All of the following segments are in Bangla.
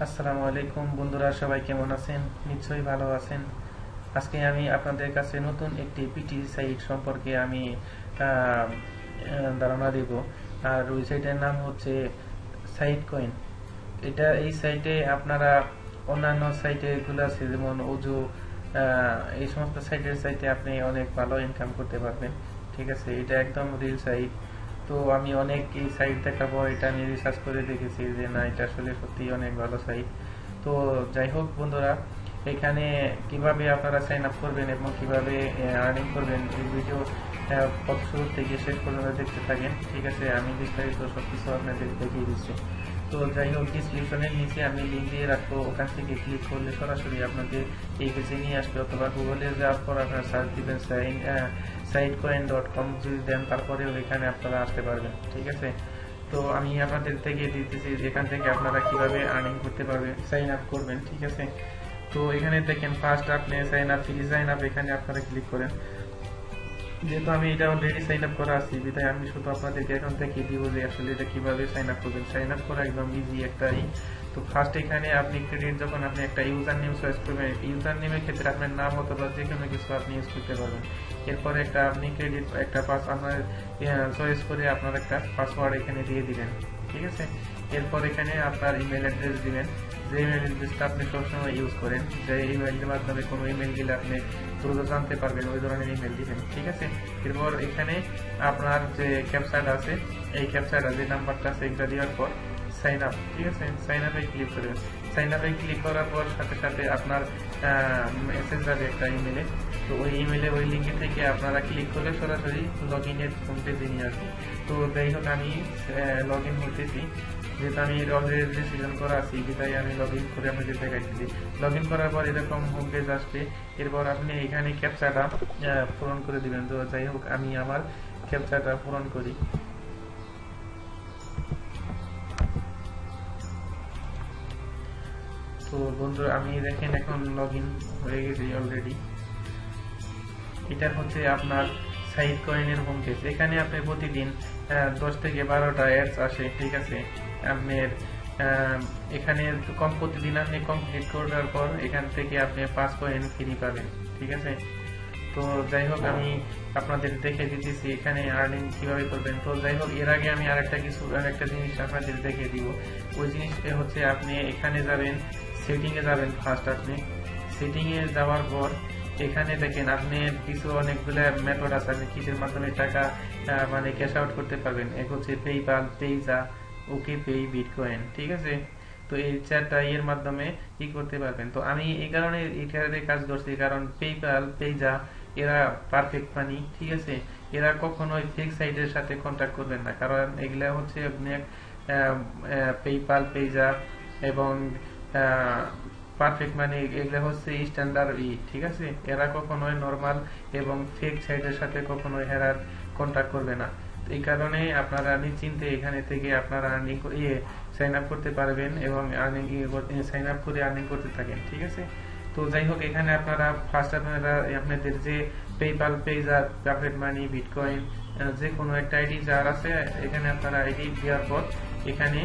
আসসালামু আলাইকুম বন্ধুরা, সবাই কেমন আছেন? নিশ্চয়ই ভালো আছেন। আজকে আমি আপনাদের কাছে নতুন একটি পিটি সাইট সম্পর্কে আমি ধারণা দেব। আর ওই সাইটের নাম হচ্ছে সাইট কয়েন। এই সাইটে আপনারা অন্যান্য সাইটে গুলো আছে যেমন ওজো, এই সমস্ত সাইটের সাইটে আপনি অনেক ভালো ইনকাম করতে পারবেন। ঠিক আছে, এটা একদম রিল সাইট। তো আমি অনেক এই সাইট দেখার পর এটা নিয়ে রিসার্চ করে দেখেছি যে না, এটা আসলে সত্যি অনেক ভালো সাইট। তো যাই হোক বন্ধুরা, এখানে কিভাবে আপনারা সাইন আপ করবেন এবং কিভাবে আর্নিং করবেন এই ভিডিও শুরু থেকে শেষ পর্যন্ত দেখতে থাকেন। ঠিক আছে, আমি বিস্তারিত সবকিছু আপনাদের দেখিয়ে দিচ্ছি। তো যাই হোক, ডিসক্রিপশনের নিচে আমি লিঙ্ক দিয়ে রাখবো, ওখান থেকে ক্লিক করলে সরাসরি আপনাদের এই পেজে নিয়ে আসবে, অথবা গুগলে যাওয়ার পর আপনারা সার্চ দিবেন সাইটকয়েন.com, যদি দেন তারপরেও এখানে আপনারা আসতে পারবেন। ঠিক আছে, তো আমি আপনাদের থেকে দিতেছি এখান থেকে আপনারা কিভাবে আর্নিং করতে পারবেন, সাইন আপ করবেন। ঠিক আছে, তো এখানে দেখেন ফার্স্ট আপনি sign up, free sign up, এখানে আপনারা ক্লিক করেন। যেহেতু আমি এটা অলরেডি সাইন আপ করা আছি, বিধায় আমি শুধু আপনাদেরকে এখন দেখিয়ে দিব যে আসলে এটা কিভাবে সাইন আপ করবেন। সাইন আপ করা একদম ইজি একটাই। তো ফার্স্ট এখানে আপনি ক্রেডিট, যখন আপনি একটা ইউজার নেম চয়েস করবেন, ইউজার নেমের ক্ষেত্রে আপনার নাম অথবা যে কোনো কিছু আপনি ইউজ করতে পারবেন। এরপরে একটা আপনি ক্রেডিট একটা পাস আপনার চয়েস করে আপনার একটা পাসওয়ার্ড এখানে দিয়ে দিবেন। ঠিক আছে, এরপর এখানে আপনার ইমেল অ্যাড্রেস দিবেন, যে ইমেল অ্যাড্রেসটা আপনি সবসময় ইউজ করেন, যে ইমেলের মাধ্যমে কোনো ইমেল গেলে আপনি দ্রুত জানতে পারবেন, ওই ধরনের ইমেল দিবেন। ঠিক আছে, এরপর এখানে আপনার যে ক্যাপচাটা আছে, এই ক্যাপচাটা যে নাম্বারটা আছে এটা দেওয়ার পর সাইন আপ। ঠিক আছে, সাইন আপে ক্লিক করবেন। সাইন আপে ক্লিক করার পর সাথে সাথে আপনার মেসেজ যাবে একটা ইমেলে। তো ওই ইমেলে ওই লিঙ্কে থেকে আপনারা ক্লিক করলে সরাসরি লগ ইনের হোম পেজে নিয়ে আসবে। তো যাই হোক, আমি লগ ইন হতেছি, যেহেতু আমি অলরেডি রেজিস্ট্রেশন করা আছি, তাই আমি লগ ইন করে আপনাদের দেখাচ্ছি। লগ ইন করার পর এরকম হোম পেজ আসবে। এরপর আপনি এখানে ক্যাপচাটা পূরণ করে দিবেন। তো যাই হোক, আমি আমার ক্যাপচাটা পূরণ করি। তো বন্ধুরা, আমি দেখেন এখন লগ ইন হয়ে গেছি অলরেডি। এটা হচ্ছে আপনার সাইট কয়েনের হোম পেজ। এখানে আপনি প্রতিদিন 10 থেকে 12টা অ্যাডস আসে। ঠিক আছে, আপনার এখানে প্রতিদিন আপনি কমপ্লিট করার পর এখান থেকে আপনি 5 কয়েন ফ্রি পাবেন। ঠিক আছে, তো যাই হোক, আমি আপনাদের দেখে দিতেছি এখানে আর্নিং কিভাবে করবেন। তো যাই হোক, এর আগে আমি আরেকটা জিনিস আপনাদের দেখে দিব। ওই জিনিসটা হচ্ছে আপনি এখানে যাবেন, সেটিং এ যাবেন। ফার্স্ট আপনি সেটিং এ যাওয়ার পর এখানে দেখেন আপনি কিছু অনেকগুলো মেথড আছে, আপনি কিসের মাধ্যমে টাকা মানে ক্যাশ আউট করতে পারবেন। এক হচ্ছে পেইপাল, পেইজা, ওকে পে, বিটকয়েন। ঠিক আছে, তো এই চারটা এর মাধ্যমে কি করতে পারবেন। তো আমি এই কারণে এখানে কাজ করছি, কারণ পেইপাল, পেইজা এরা পারফেক্ট মানি। ঠিক আছে, এরা কখনোই ফেক সাইটের সাথে কন্ট্যাক্ট করবেন না, কারণ এগুলা হচ্ছে আপনি পেইপাল, পেইজা এবং পারফেক্ট মানে এগুলা হচ্ছে স্ট্যান্ডার্ড ঠিক আছে, এরা কখনোই নরমাল এবং ফেক সাইটের সাথে কখনোই এরা কন্ট্যাক্ট করবে না। এই কারণে আপনারা নিশ্চিন্তে এখানে থেকে আপনারা আর্নিং সাইন আপ করতে পারবেন এবং আর্নিং সাইন আপ করে আর্নিং করতে থাকেন। ঠিক আছে, তো যাই হোক, এখানে আপনারা ফার্স্ট আপনারা আপনাদের যে পেপাল, পেজার, পকেট মানি, বিটকয়েন, যে কোনো একটা আইডি যার আছে, এখানে আপনারা আইডি দেওয়ার পর এখানে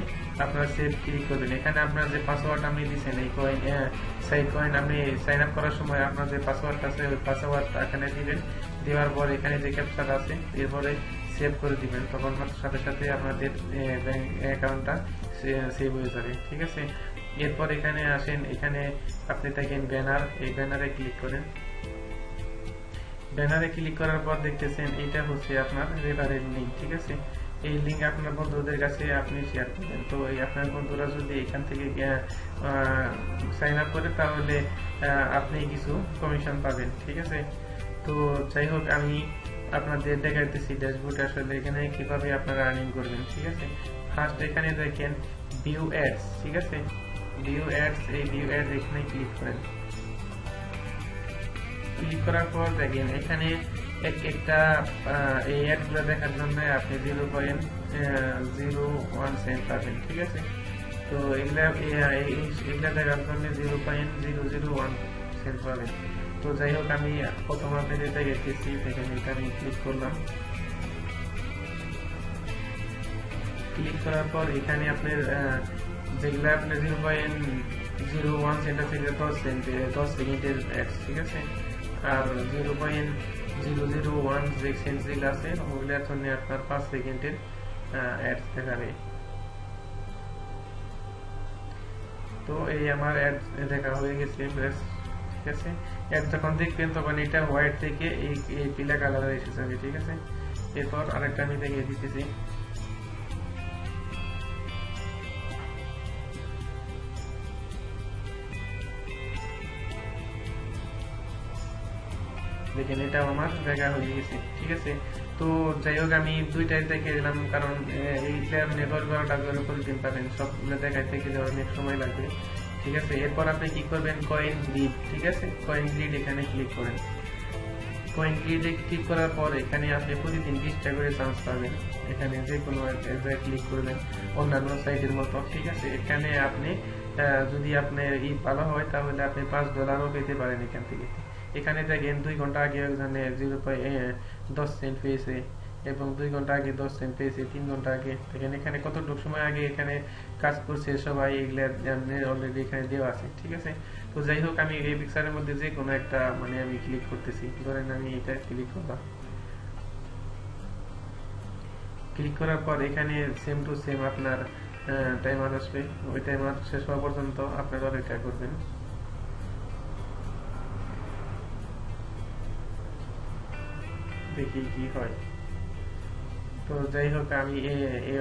আপনারা সেভ ক্লিক করবেন। এখানে আপনার যে পাসওয়ার্ড আপনি দিচ্ছেন এই কয়েন সাইড কয়েন, আপনি সাইন আপ করার সময় আপনার যে পাসওয়ার্ড আছে ওই পাসওয়ার্ড এখানে দিবেন। দেওয়ার পর এখানে যে ক্যাপচার আছে এরপরে সেভ করে দিবেন, তখন সাথে সাথে আপনাদের ব্যাংক অ্যাকাউন্টটা সেভ হয়ে যাবে। ঠিক আছে, এরপর এখানে আসেন, এখানে আপনি দেখেন ব্যানার, এই ব্যানারে ক্লিক করেন। ব্যানারে ক্লিক করার পর দেখতেছেন এটা হচ্ছে আপনার রেফারেল লিঙ্ক। ঠিক আছে, এই লিঙ্ক আপনার বন্ধুদের কাছে আপনি শেয়ার করবেন। তো এই আপনার বন্ধুরা যদি এখান থেকে সাইন আপ করে তাহলে আপনি কিছু কমিশন পাবেন। ঠিক আছে, তো যাই হোক, আমি আপনাদের দেখাইতেছি ড্যাশবোর্ড আসলে এখানে কিভাবে আপনারা আর্নিং করবেন। ঠিক আছে, ফার্স্ট এখানে দেখেন ভিউ অ্যাডস। ঠিক আছে, ভিউ অ্যাডস, এই ভিউ অ্যাডস এখানে ক্লিক করেন। ক্লিক করার পর দেখেন এখানে একটা এই অ্যাডগুলো দেখার জন্য আপনি 0.01 সেন্ট পাবেন। ঠিক আছে, তো এগুলা দেখার জন্য 0.001 সেন্ট পাবেন। তো যাই হোক, আমি প্রথম আপনাদের দেখাইতেছি, দেখেন এটা আমি ক্লিক করলাম। ক্লিক করার পর এখানে আপনার যেগুলো আপনার 0.01 সেন্ট আছে 10 সেকেন্ডের অ্যাডস, ঠিক আছে। আর 0.001 যে সেন্ট যেগুলো আছে ওগুলোর জন্য আপনার 5 সেকেন্ডের অ্যাডস দেখাবে। তো এই আমার অ্যাড দেখা হয়ে গেছে, ঠিক আছে। অ্যাড যখন দেখবেন তখন এটা হোয়াইট থেকে এই পিলা কালার এসে যাবে, ঠিক আছে। এরপর আরেকটা আমি দেখিয়ে দিতেছি। দেখেন এটাও আমার দেখা হয়ে গেছে, ঠিক আছে। তো যাই হোক আমি দুইটাই দেখে দিলাম, কারণ এইটা আপনি 10-12টা করে প্রতিদিন পাবেন, সবগুলো দেখাইতে গেলে অনেক সময় লাগবে, ঠিক আছে। এরপর আপনি কি করবেন, কয়েন গ্রিড, ঠিক আছে। কয়েন গ্রিড এখানে ক্লিক করেন। কয়েন গ্রিডে ক্লিক করার পর এখানে আপনি প্রতিদিন 20টা করে চান্স পাবেন। এখানে যে কোনো জায়গায় ক্লিক করবেন অন্যান্য সাইটের মতো, ঠিক আছে। এখানে আপনি যদি আপনার ভালো হয় তাহলে আপনি $5 পেতে পারেন এখান থেকে। এখানে দেখেন 2 ঘন্টা আগে একজনে 0.10 সেন্ট পেয়েছে এবং 2 ঘন্টা আগে 10 সেন্ট পেয়েছে, 3 ঘন্টা আগে। দেখেন এখানে কতটুকু সময় আগে এখানে কাজ করছে সবাই, এগুলা অলরেডি এখানে দেওয়া আছে, ঠিক আছে। তো যাই হোক আমি এই পিকচারের মধ্যে যে কোনো একটা মানে আমি ক্লিক করতেছি, ধরেন আমি এটা ক্লিক করলাম। ক্লিক করার পর এখানে সেম টু সেম আপনার টাইমার আসবে, ওই টাইমার শেষ হওয়া পর্যন্ত আপনারা অপেক্ষা করবেন। দেখি কি হয়। তো যাই হোক আমি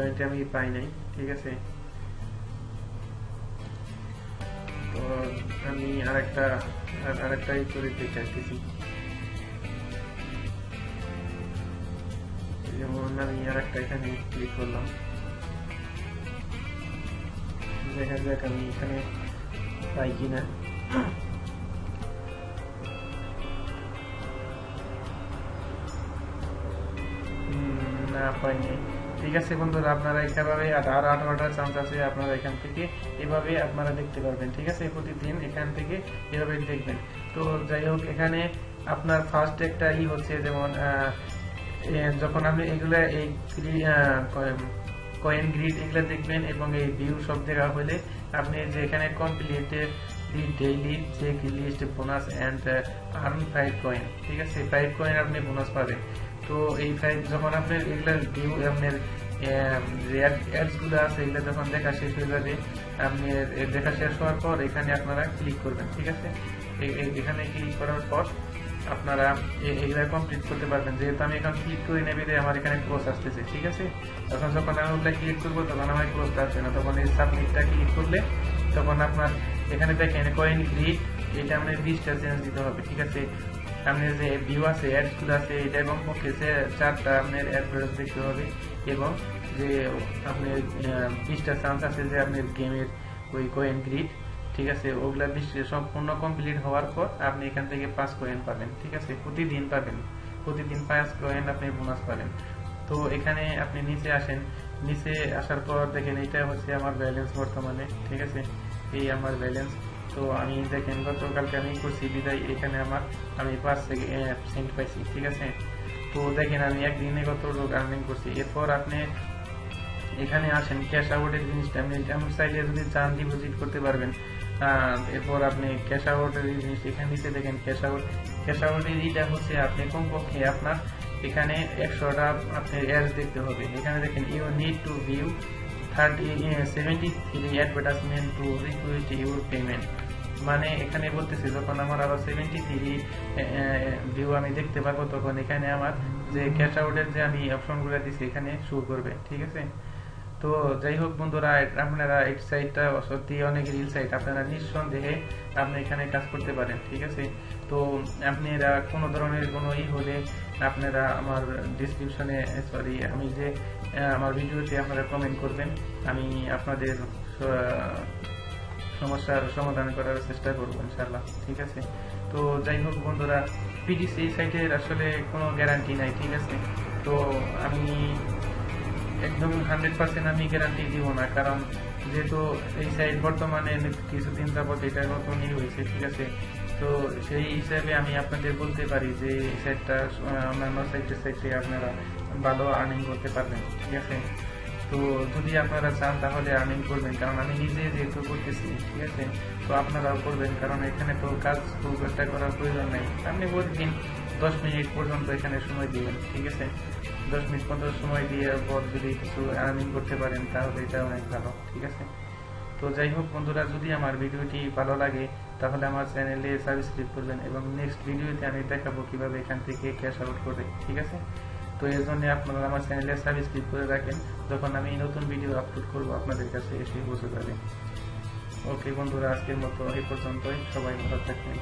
এটা আমি পাই নাই, ঠিক আছে। তো আমি আরেকটা করে দেখাইতেছি। যেমন আমি আরেকটা এখানে ক্লিক করলাম, দেখা যাক আমি এখানে পাই কিনা। না পাইনি, ঠিক আছে বন্ধুরা। আপনারা এভাবে আর 18টা চান্স আছে, আপনারা এখান থেকে এভাবে আপনারা দেখতে পারবেন, ঠিক আছে। প্রতিদিন এখান থেকে এভাবে দেখবেন। তো যাই হোক এখানে আপনার ফার্স্ট একটা হচ্ছে যেমন যখন আপনি এগুলা এই কয়েন গ্রিড এগুলা দেখবেন এবং এই ভিউ সব দেখা হলে আপনি যে এখানে completed daily check list bonus and earn 5 coin, ঠিক আছে। 5 কয়েন আপনি বোনাস পাবেন। তো এই 5 যখন আপনার এগুলা ভিউ আপনার অ্যাডস গুলো আছে এগুলো যখন দেখা শেষ হয়ে যাবে, আপনি দেখা শেষ হওয়ার পর এখানে আপনারা ক্লিক করবেন, ঠিক আছে। এখানে ক্লিক করার পর আপনারা এগুলা কমপ্লিট করতে পারবেন। যেহেতু আমি এখন ক্লিক করে নেবে আমার এখানে ক্লোজ আসতেছে, ঠিক আছে। তখন যখন আমি ওগুলা ক্লিক করবো তখন আমার ক্লোজটা আসবে না, তখন এই সাবমিটটা ক্লিক করলে তখন আপনার এখানে দেখেন কয়েন গ্রিড, এটা আপনার 20টা চেঞ্জ দিতে হবে, ঠিক আছে। আপনার যে ভিউ আছে অ্যাডস গুলো আছে এটা এবং পক্ষে 4টা আপনার অ্যাডভার্টাইজ দেখতে হবে এবং যে আপনার 20টা চান্স আছে যে আপনার গেমের ওই কয়েন গ্রিড, ঠিক আছে। ওগুলা সম্পূর্ণ কমপ্লিট হওয়ার পর আপনি এখান থেকে 5 কয়েন পাবেন, ঠিক আছে। প্রতিদিন পাবেন, প্রতিদিন 5 কয়েন আপনি বোনাস পাবেন। তো এখানে আপনি নিচে আসেন, নিচে আসার পর দেখেন এটা হচ্ছে আমার ব্যালেন্স বর্তমানে, ঠিক আছে। এই আমার ব্যালেন্স। তো আমি দেখেন গতকালকে আমি করছি বিদায়, এখানে আমি 5 সেন্ট পাইছি, ঠিক আছে। তো দেখেন আমি একদিনে কত লোক আর্নিং করছি। এরপর আপনি এখানে আসেন ক্যাশ আউটের জিনিসটা আপনি যেমন চাইলে যদি চান ডিপোজিট করতে পারবেন। এরপর আপনি ক্যাশ আউটের জিনিস এখানে নিচে দেখেন ক্যাশ আউটের এইটা হচ্ছে আপনি কমপক্ষে আপনার এখানে 100টা আপনার অ্যাডস দেখতে হবে। এখানে দেখেন you need to view 73 advertisement to request your payment. মানে এখানে বলতেছে যখন আমার আরো 73 ভিউ আমি দেখতে পারবো তখন এখানে আমার যে ক্যাশ আউটের যে আমি অপশনগুলো দিছি এখানে শো করবে, ঠিক আছে। তো যাই হোক বন্ধুরা, আপনারা এই সাইটটা সত্যি অনেক রিল সাইট, আপনারা নিঃসন্দেহে আপনি এখানে কাজ করতে পারেন, ঠিক আছে। তো আপনারা কোনো ধরনের কোনো হলে আপনারা আমার ডিসক্রিপশনে আমি যে আমার ভিডিওতে আপনারা কমেন্ট করবেন, আমি আপনাদের সমস্যার সমাধান করার চেষ্টা করবো ইনশাআল্লাহ, ঠিক আছে। তো যাই হোক বন্ধুরা, পিডিসি সাইটের আসলে কোনো গ্যারান্টি নাই, ঠিক আছে। তো আমি একদম 100% আমি গ্যারান্টি দিব না, কারণ যেহেতু এই সাইট বর্তমানে কিছুদিন যাবত এটা নতুনই হয়েছে, ঠিক আছে। তো সেই হিসাবে আমি আপনাদের বলতে পারি যে এই সাইটটা অন্যান্য সাইটের সাইটে আপনারা ভালো আর্নিং করতে পারবেন, ঠিক আছে। তো তো যদি আপনারা চান তাহলে আর্নিং করবেন, কারণ আমি নিজে যেহেতু করতেছি, ঠিক আছে। তো আপনারাও করবেন, কারণ এখানে তো কাজ খুব একটা করার প্রয়োজন নেই। আপনি প্রতিদিন 10 মিনিট পর্যন্ত এখানে সময় দিবেন, ঠিক আছে। 10 মিনিট পর্যন্ত সময় দিয়ে পর যদি কিছু আর্নিং করতে পারেন তাহলে এটা অনেক ভালো, ঠিক আছে। তো যাই হোক বন্ধুরা, যদি আমার ভিডিওটি ভালো লাগে তাহলে আমার চ্যানেলে সাবস্ক্রাইব করবেন, এবং নেক্সট ভিডিওতে আমি দেখাবো কিভাবে এখান থেকে ক্যাশ আউট করে, ঠিক আছে। তো এর জন্য আপনারা আমার চ্যানেলে সাবস্ক্রাইব করে রাখেন, যখন আমি নতুন ভিডিও আপলোড করব আপনাদের কাছে এসে পৌঁছে যাবে। ওকে বন্ধুরা, আজকের মতো এই পর্যন্তই, সবাই ভালো থাকবেন।